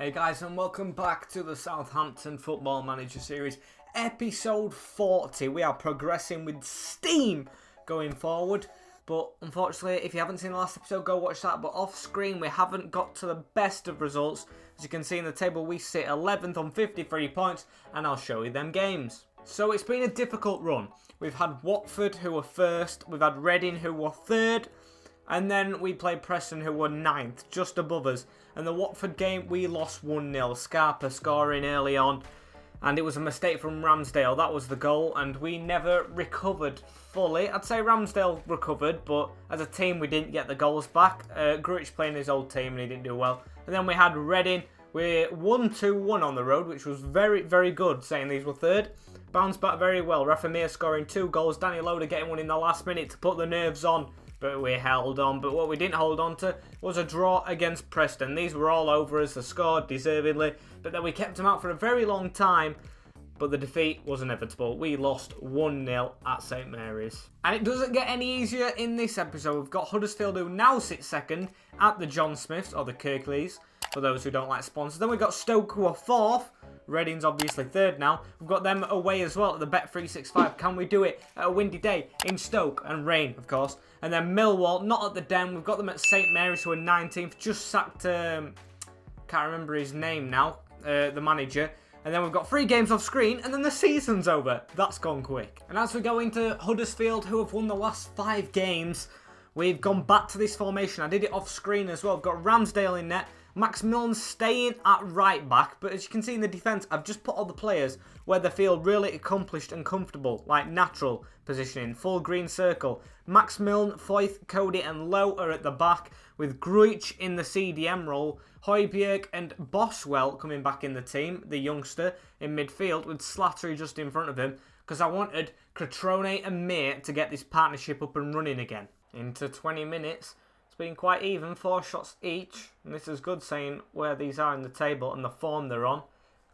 Hey guys, and welcome back to the Southampton Football Manager Series, episode 40. We are progressing with steam going forward, but unfortunately, if you haven't seen the last episode, go watch that. But off screen, we haven't got to the best of results. As you can see in the table, we sit 11th on 53 points, and I'll show you them games. So it's been a difficult run. We've had Watford, who were first, we've had Reading, who were third, and then we played Preston, who were 9th, just above us. And the Watford game, we lost 1-0. Scarpa scoring early on. And it was a mistake from Ramsdale. That was the goal. And we never recovered fully. I'd say Ramsdale recovered, but as a team, we didn't get the goals back. Grujic playing his old team, and he didn't do well. And then we had Reading. We won 2-1 on the road, which was very, very good, saying these were third. Bounced back very well. Rafa Mir scoring 2 goals. Danny Loader getting one in the last minute to put the nerves on. But we held on. But what we didn't hold on to was a draw against Preston. These were all over us. They scored deservedly. But then we kept them out for a very long time. But the defeat was inevitable. We lost 1-0 at St Mary's. And it doesn't get any easier in this episode. We've got Huddersfield, who now sit second at the John Smiths, or the Kirkleys, for those who don't like sponsors. Then we've got Stoke, who are fourth. Reading's obviously third now. We've got them away as well at the Bet365. Can we do it at a windy day in Stoke? And rain, of course. And then Millwall, not at the Den. We've got them at St Mary's, who are 19th. Just sacked, can't remember his name now, the manager. And then we've got 3 games off screen, and then the season's over. That's gone quick. And as we go into Huddersfield, who have won the last 5 games, we've gone back to this formation. I did it off screen as well. We've got Ramsdale in net. Max Milne staying at right back, but as you can see in the defence, I've just put all the players where they feel really accomplished and comfortable, like natural positioning, full green circle. Max Milne, Foyth, Cody and Lowe are at the back, with Grujic in the CDM role, Højbjerg and Boswell coming back in the team, the youngster, in midfield, with Slattery just in front of him, because I wanted Crotone and Mir to get this partnership up and running again. Into 20 minutes. Been quite even, 4 shots each, and this is good saying where these are in the table and the form they're on.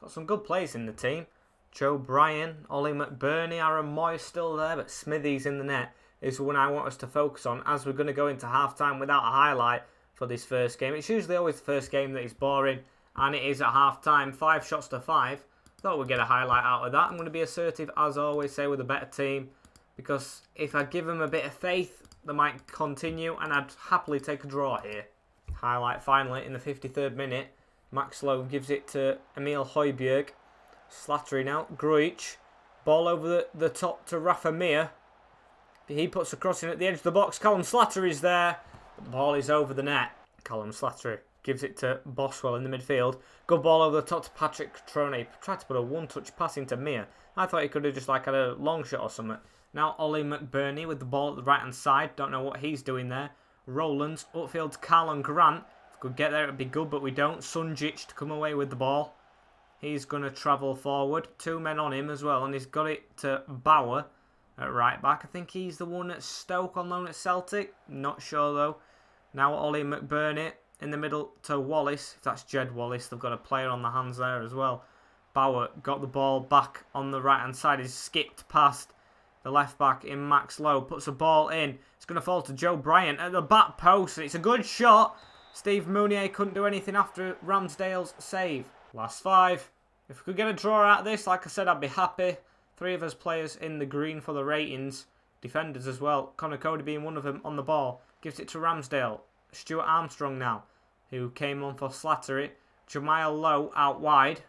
Got some good players in the team. Joe Bryan, Ollie McBurney, Aaron Moy still there, but Smithies in the net is one I want us to focus on as we're going to go into half-time without a highlight for this first game. It's usually always the first game that is boring, and it is at half-time, 5 shots to 5. Thought we'd get a highlight out of that. I'm going to be assertive, as always, say with a better team, because if I give them a bit of faith, they might continue, and I'd happily take a draw here. Highlight finally in the 53rd minute. Max Lowe gives it to Emil Højbjerg. Slattery now. Grujic. Ball over the top to Rafa Mir. He puts a cross in at the edge of the box. Callum Slattery's there. The ball is over the net. Callum Slattery gives it to Boswell in the midfield. Good ball over the top to Patrick Crotone. Tried to put a one-touch pass into Mir. I thought he could have just like had a long shot or something. Now Ollie McBurney with the ball at the right-hand side. Don't know what he's doing there. Rowlands, upfield to Carlon Grant. If we could get there, it would be good, but we don't. Sunjic to come away with the ball. He's going to travel forward. 2 men on him as well, and he's got it to Bauer at right back. I think he's the one at Stoke on loan at Celtic. Not sure, though. Now Ollie McBurney in the middle to Wallace. If that's Jed Wallace, they've got a player on the hands there as well. Bauer got the ball back on the right-hand side. He's skipped past the left back in Max Lowe, puts a ball in. It's going to fall to Joe Bryan at the back post. It's a good shot. Steve Mounier couldn't do anything after Ramsdale's save. Last 5. If we could get a draw out of this, like I said, I'd be happy. 3 of us players in the green for the ratings. Defenders as well. Connor Cody being one of them on the ball. Gives it to Ramsdale. Stuart Armstrong now, who came on for Slattery. Jamal Lowe out wide.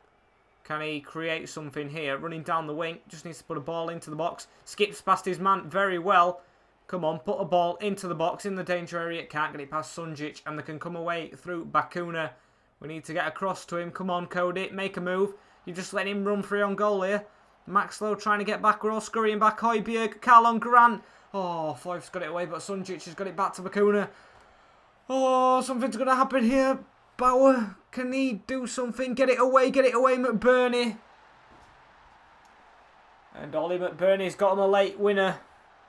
Can he create something here? Running down the wing. Just needs to put a ball into the box. Skips past his man very well. Come on, put a ball into the box in the danger area. Can't get it past Sunjic. And they can come away through Bakuna. We need to get across to him. Come on, Cody. Make a move. You just let him run free on goal here. Max Lowe trying to get back. We're all scurrying back. Højbjerg. Carlon Grant. Oh, Foyth's got it away, but Sunjic has got it back to Bakuna. Oh, something's going to happen here. Bauer, can he do something? Get it away, McBurney. And Ollie McBurney's got him a late winner.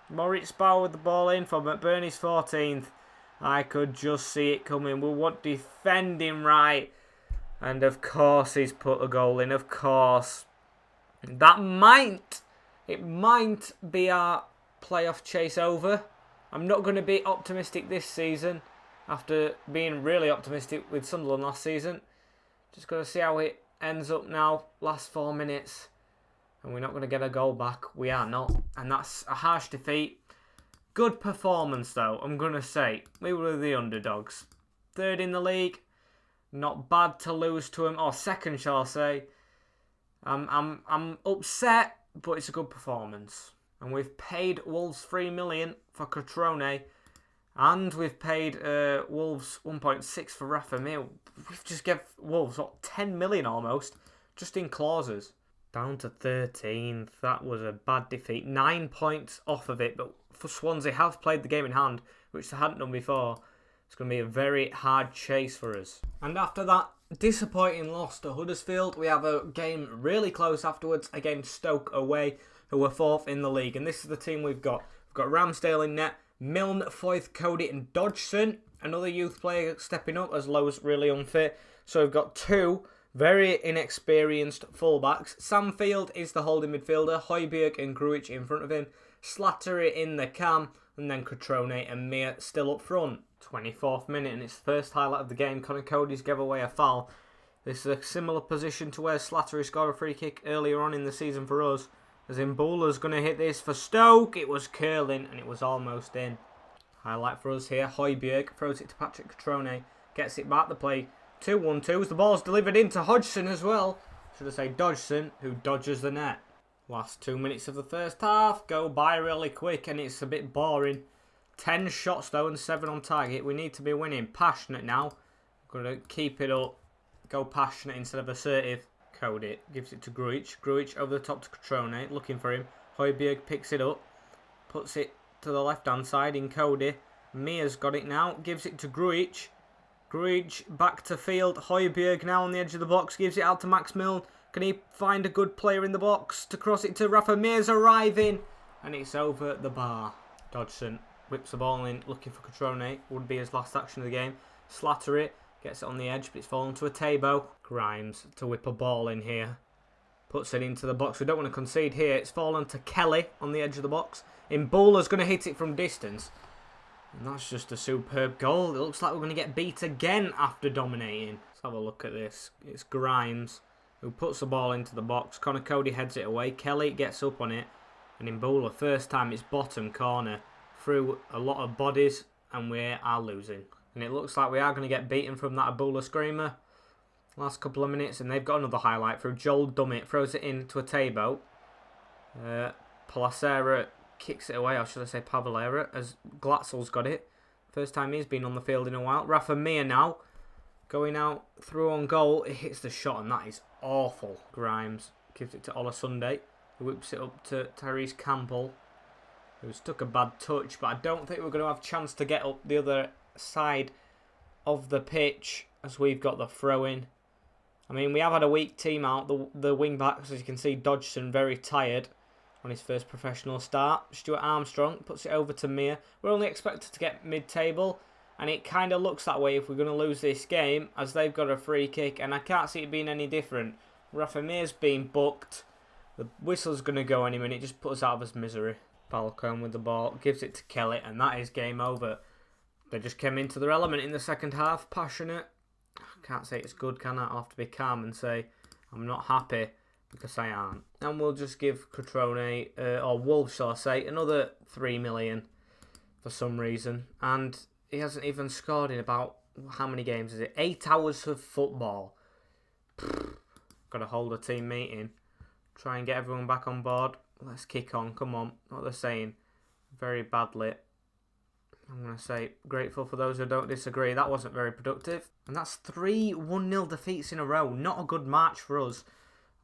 Moritz Bauer with the ball in for McBurney's 14th. I could just see it coming. We want defending right. And of course he's put a goal in, of course. That might be our playoff chase over. I'm not going to be optimistic this season after being really optimistic with Sunderland last season. Just got to see how it ends up now. Last 4 minutes. And we're not going to get a goal back. We are not. And that's a harsh defeat. Good performance, though, I'm going to say. We were the underdogs. Third in the league. Not bad to lose to him. Or second, shall I say. I'm upset, but it's a good performance. And we've paid Wolves 3 million for Cutrone. And we've paid Wolves 1.6 for Rafa Mir. We've just given Wolves, 10 million almost, just in clauses. Down to 13th. That was a bad defeat. 9 points off of it. But for Swansea, have played the game in hand, which they hadn't done before. It's going to be a very hard chase for us. And after that disappointing loss to Huddersfield, we have a game really close afterwards against Stoke away, who are 4th in the league. And this is the team we've got. We've got Ramsdale in net, Milne, Foyth, Cody and Dodgson. Another youth player stepping up as Lowe's really unfit. So we've got 2 very inexperienced fullbacks. Samfield is the holding midfielder. Højbjerg and Grujic in front of him. Slattery in the cam. And then Cutrone and Mir still up front. 24th minute, and it's the first highlight of the game. Connor Cody's gave away a foul. This is a similar position to where Slattery scored a free kick earlier on in the season for us. As Mbula's going to hit this for Stoke. It was curling and it was almost in. Highlight for us here. Højbjerg throws it to Patrick Cutrone. Gets it back. The play 2-1-2. The ball's delivered into Hodgson as well. Should I say Dodgson, who dodges the net. Last 2 minutes of the first half go by really quick and it's a bit boring. 10 shots though and 7 on target. We need to be winning. Passionate now. Got to keep it up. Go passionate instead of assertive. Cody gives it to Grujic. Grujic over the top to Cutrone. Looking for him. Højbjerg picks it up. Puts it to the left hand side in Cody. Mia's got it now. Gives it to Grujic. Grujic back to field. Højbjerg now on the edge of the box. Gives it out to Max Milne. Can he find a good player in the box to cross it to Rafa? Mir's arriving. And it's over the bar. Dodgson whips the ball in, looking for Cutrone. Would be his last action of the game. Slattery gets it on the edge, but it's fallen to a Tabo. Grimes to whip a ball in here. Puts it into the box. We don't want to concede here. It's fallen to Kelly on the edge of the box. Mbula's going to hit it from distance. And that's just a superb goal. It looks like we're going to get beat again after dominating. Let's have a look at this. It's Grimes who puts the ball into the box. Connor Cody heads it away. Kelly gets up on it. And Mbula, first time, it's bottom corner. Through a lot of bodies. And we are losing. And it looks like we are going to get beaten from that Mbula screamer. Last couple of minutes. And they've got another highlight through Joel Dummett. Throws it into a Tabo. Palacera kicks it away, or should I say Pavalera, as Glatzel's got it. First time he's been on the field in a while. Rafa Mir now, going out through on goal. It hits the shot, and that is awful. Grimes gives it to Olasunde, who whips it up to Tyrese Campbell, who's took a bad touch, but I don't think we're going to have a chance to get up the other side of the pitch, as we've got the throw-in. I mean, we have had a weak team out. The wing-backs, as you can see, Dodgson very tired on his first professional start. Stuart Armstrong puts it over to Mir. We're only expected to get mid-table, and it kind of looks that way if we're going to lose this game, as they've got a free kick, and I can't see it being any different. Rafa Mir's been booked. The whistle's going to go any minute. Just put us out of his misery. Falcone with the ball, gives it to Kelly, and that is game over. They just came into their element in the second half. Passionate. I can't say it's good, can I? I'll have to be calm and say I'm not happy, because I aren't. And we'll just give Cutrone, or Wolves shall I say, another 3 million for some reason. And he hasn't even scored in about, how many games is it? 8 hours of football. Got to hold a team meeting. Try and get everyone back on board. Let's kick on, come on. What they're saying. Very badly. I'm going to say, grateful for those who don't disagree. That wasn't very productive. And that's 3 1-0 defeats in a row. Not a good march for us.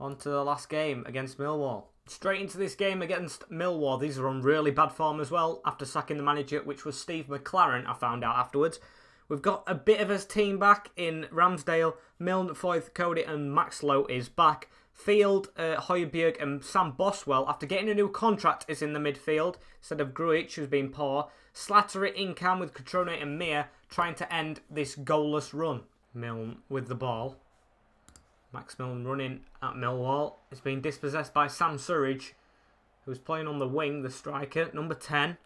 On to the last game against Millwall. Straight into this game against Millwall. These are on really bad form as well after sacking the manager, which was Steve McLaren, I found out afterwards. We've got a bit of his team back in Ramsdale. Milne, Foyth, Cody and Max Lowe is back. Field, Højbjerg and Sam Boswell, after getting a new contract, is in the midfield instead of Grujic, who's been poor. Slattery in cam with Cutrone and Mir trying to end this goalless run. Milne with the ball. Max Milne running at Millwall. It's been dispossessed by Sam Surridge, who's playing on the wing, the striker, number 10.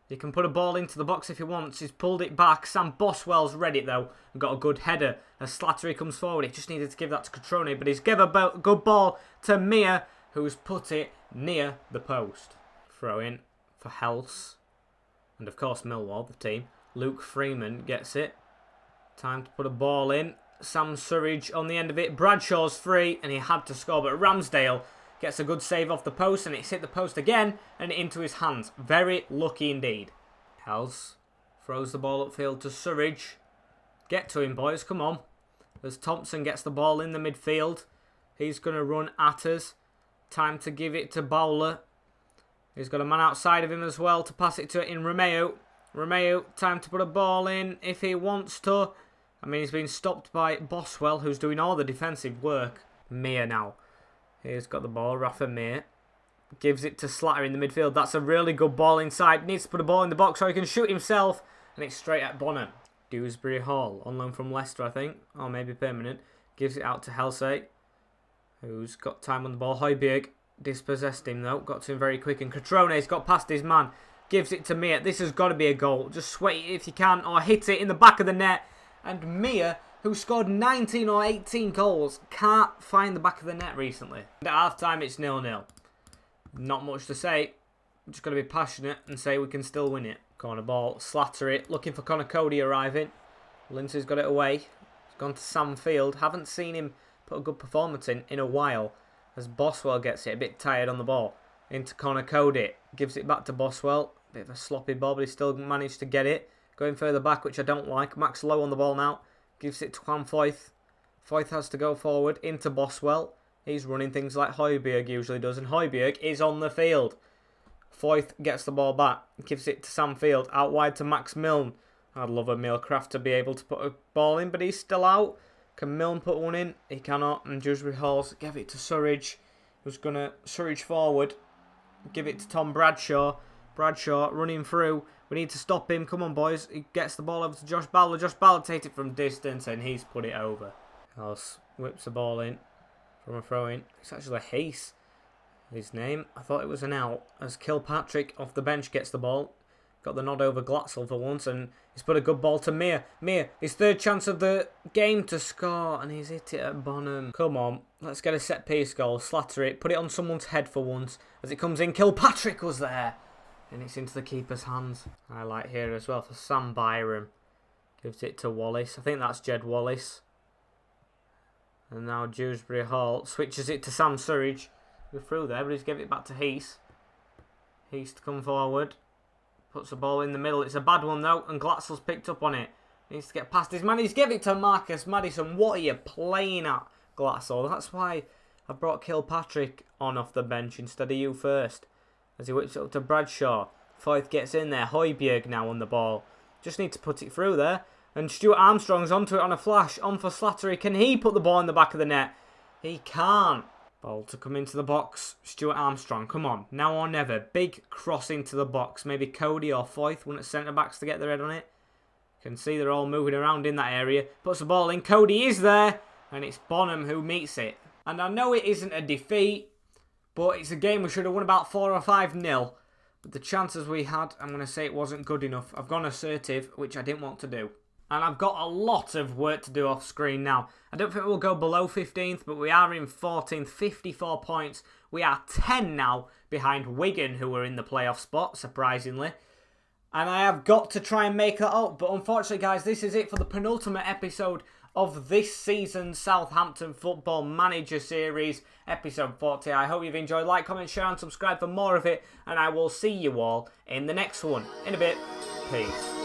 He can put a ball into the box if he wants. He's pulled it back. Sam Boswell's read it though and got a good header as Slattery comes forward. He just needed to give that to Catrone, but he's given a good ball to Mia, who's put it near the post. Throw in for Helse. And of course Millwall, the team. Luke Freeman gets it. Time to put a ball in. Sam Surridge on the end of it. Bradshaw's free and he had to score, but Ramsdale gets a good save off the post and it's hit the post again and into his hands. Very lucky indeed. Helse throws the ball upfield to Surridge. Get to him, boys. Come on. As Thompson gets the ball in the midfield. He's going to run at us. Time to give it to Bowler. He's got a man outside of him as well to pass it to in Romeo. Romeo, time to put a ball in if he wants to. I mean, he's been stopped by Boswell, who's doing all the defensive work. Mir now. He's got the ball. Rafa Mir gives it to Slatter in the midfield. That's a really good ball inside. Needs to put a ball in the box so he can shoot himself. And it's straight at Bonham. Dewsbury Hall, on loan from Leicester, I think. Or maybe permanent. Gives it out to Helse, who's got time on the ball. Højbjerg dispossessed him, though. Got to him very quick. And Catrone's got past his man. Gives it to Mir. This has got to be a goal. Just sweat it if you can. Or hit it in the back of the net. And Mir, who scored 19 or 18 goals, can't find the back of the net recently. And at half-time, it's 0-0. Not much to say. Just got to be passionate and say we can still win it. Corner ball, Slattery, looking for Connor Cody arriving. Lindsay's got it away. He's gone to Sam Field. Haven't seen him put a good performance in a while. As Boswell gets it, a bit tired on the ball. Into Connor Cody. Gives it back to Boswell. Bit of a sloppy ball, but he still managed to get it. Going further back, which I don't like. Max Lowe on the ball now. Gives it to Juan Foyth. Foyth has to go forward into Boswell. He's running things like Højbjerg usually does. And Højbjerg is on the field. Foyth gets the ball back. Gives it to Sam Field. Out wide to Max Milne. I'd love a Millcraft to be able to put a ball in, but he's still out. Can Milne put one in? He cannot. And Dewsbury Halls give it to Surridge, who's going to Surridge forward. Give it to Tom Bradshaw. Bradshaw running through. We need to stop him. Come on, boys. He gets the ball over to Josh Bowler. Josh Bowler takes it from distance and he's put it over. Halls whips the ball in from a throw-in. It's actually Hayes, his name. I thought it was an out. As Kilpatrick off the bench gets the ball. Got the nod over Glatzel for once and he's put a good ball to Mir. Mir, his third chance of the game to score and he's hit it at Bonham. Come on, let's get a set-piece goal. Slattery, put it on someone's head for once. As it comes in, Kilpatrick was there. And it's into the keeper's hands. Highlight here as well for Sam Byram. Gives it to Wallace. I think that's Jed Wallace. And now Dewsbury Hall switches it to Sam Surridge. We're through there, but he's given it back to Heath. Heath to come forward. Puts the ball in the middle. It's a bad one though. And Glatzel's picked up on it. Needs to get past his man. He's given it to Marcus Maddison. What are you playing at, Glatzel? That's why I brought Kilpatrick on off the bench instead of you first. As he whips it up to Bradshaw. Foyth gets in there. Højbjerg now on the ball. Just need to put it through there. And Stuart Armstrong's onto it on a flash. On for Slattery. Can he put the ball in the back of the net? He can't. Ball to come into the box. Stuart Armstrong. Come on. Now or never. Big cross into the box. Maybe Cody or Foyth. One at centre-backs to get their head on it. Can see they're all moving around in that area. Puts the ball in. Cody is there. And it's Bonham who meets it. And I know it isn't a defeat. But it's a game we should have won about 4 or 5-0. But the chances we had, I'm going to say it wasn't good enough. I've gone assertive, which I didn't want to do. And I've got a lot of work to do off screen now. I don't think we'll go below 15th, but we are in 14th, 54 points. We are 10 now behind Wigan, who are in the playoff spot, surprisingly. And I have got to try and make that up. But unfortunately, guys, this is it for the penultimate episode of this season's Southampton Football Manager Series, episode 40. I hope you've enjoyed. Like, comment, share and subscribe for more of it. And I will see you all in the next one. In a bit. Peace.